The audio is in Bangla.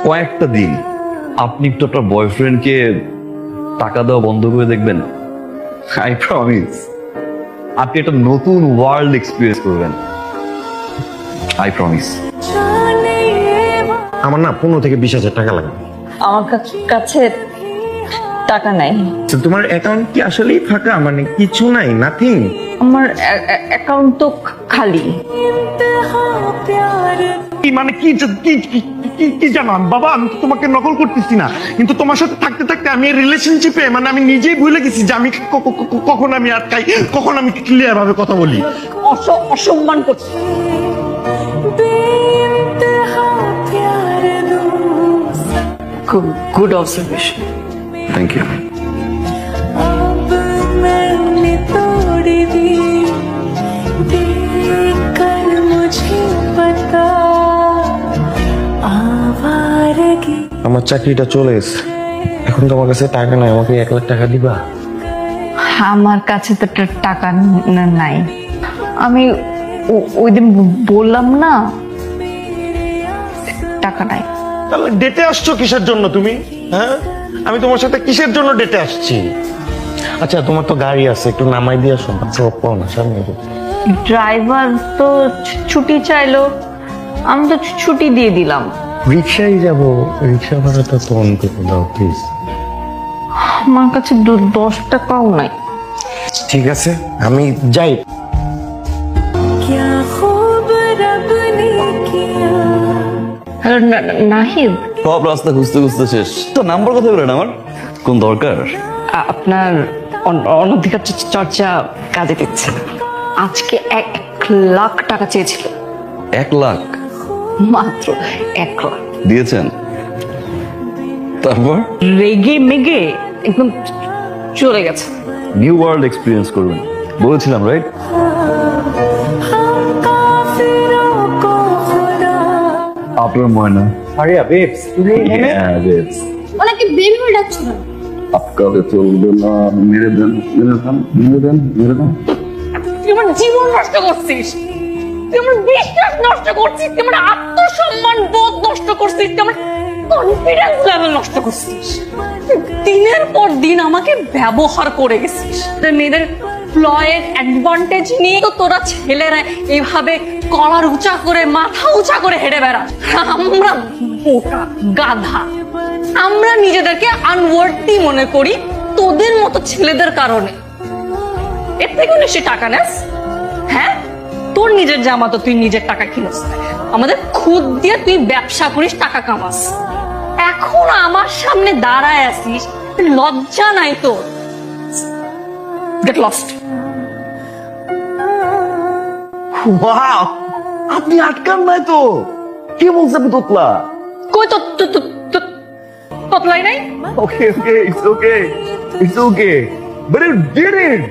কয়েকটা দিন আপনি একটু আপনার বয়ফ্রেন্ডকে টাকা দেওয়া বন্ধ করে দেখবেন, আই প্রমিস আপনি একটা নতুন ওয়ার্ল্ড এক্সপিরিয়েন্স করবেন, আই প্রমিস। আমার না 15 থেকে 20,000 টাকা লাগবে। আমার কাছে টাকা নাই। তোমার অ্যাকাউন্ট কি আসলেই ফাঁকা, মানে কিছু নাই, নাথিং? আমার অ্যাকাউন্ট তো খালি। মানে কি জানো বাবা, আমি তো তোমাকে নকল করতেছি না, কিন্তু তোমার সাথে থাকতে থাকতে আমি রিলেশনশিপে মানে আমি নিজেই ভুলে গেছি যে আমি কখন আমি আটকাই, কখন আমি ক্লিয়ার ভাবে কথা বলি। অসম্মান করছি। Good observation. Thank you. আমার চাকরিটা চলে গেছে, এখন তো আমার কাছে টাকা নাই, আমাকে 1 লাখ টাকা দিবা? আমার কাছে তো টাকা নাই। আমি ওই দিন বললাম না টাকা নাই। তাহলে ডেটে আসছো কিসের জন্য তুমি? হ্যাঁ, আমি তোমার সাথে কিসের জন্য ডেটে আসছি? আচ্ছা তোমার তো গাড়ি আছে, একটু নামাই দিয়ে আসো না সামনে। ড্রাইভার তো ছুটি চাইলো, আমি তো ছুটি দিয়ে দিলাম। রিক্সায় যাবো, রিক্সা ভাড়াটা তো অন করে দাও প্লিজ। আমার কাছে 10 টাকাও নাই। ঠিক আছে আমি যাই। হ্যালো নাহিদ, সব রাস্তা খুঁজতে খুঁজতে শেষ, তো নাম্বার কথা বলেন আমার কোন দরকার? আপনার অনধিকার চর্চা কাজে দিচ্ছে। আজকে 1 লাখ টাকা চেয়েছিল। 1 লাখ? মাত্র 1 লাখ দিয়েছেন? তারপর রেগে মেগে একদম চলে গেছে। নিউ ওয়ার্ল্ড এক্সপিরিয়েন্স করবেন বলেছিলাম, রাইট? আপনার ময়না। আরিয়া বেবস, তুমি এখানে? হ্যাঁ বেবস। ওনাকে বেবি বলে ডাকছো না? আপনাকে চলবে না, মেরে দেন। তুই আমার জীবন নষ্ট করছিস, তুই আমার বিশ্বাস নষ্ট করছিস, তুই আমার আত্মসম্মান বোধ নষ্ট করছিস, তুই আমার কনফিডেন্স লেভেল নষ্ট করছিস। দিনের পর দিন আমাকে ব্যবহার করে গেছিস। মেয়েদের ফ্লয়ের অ্যাডভান্টেজ নিয়ে তো তোরা ছেলেরা এইভাবে কলার উঁচা করে মাথা উঁচা করে হেঁটে বেড়াস। আমরা বোকা গাধা, আমরা নিজেদেরকে আনওয়ার্থি মনে করি তোদের মতো ছেলেদের কারণে। এর থেকে নিশ্চয়ই টাকা নেস। হ্যাঁ, তোর নিজের জামা তো তুই নিজের টাকা কিনিস, আমাদের খুদ দিয়ে তুই ব্যবসা করিস, টাকা কামাস। এখন আমার সামনে দাঁড়ায় আসিস, লজ্জা নাই তোর? Get lost. ওয়াও, আপনি আটকান নাই তো? কি বলছে আপনি তোতলা? কই তো ততলাই নাই? Okay, it's okay. But you did it.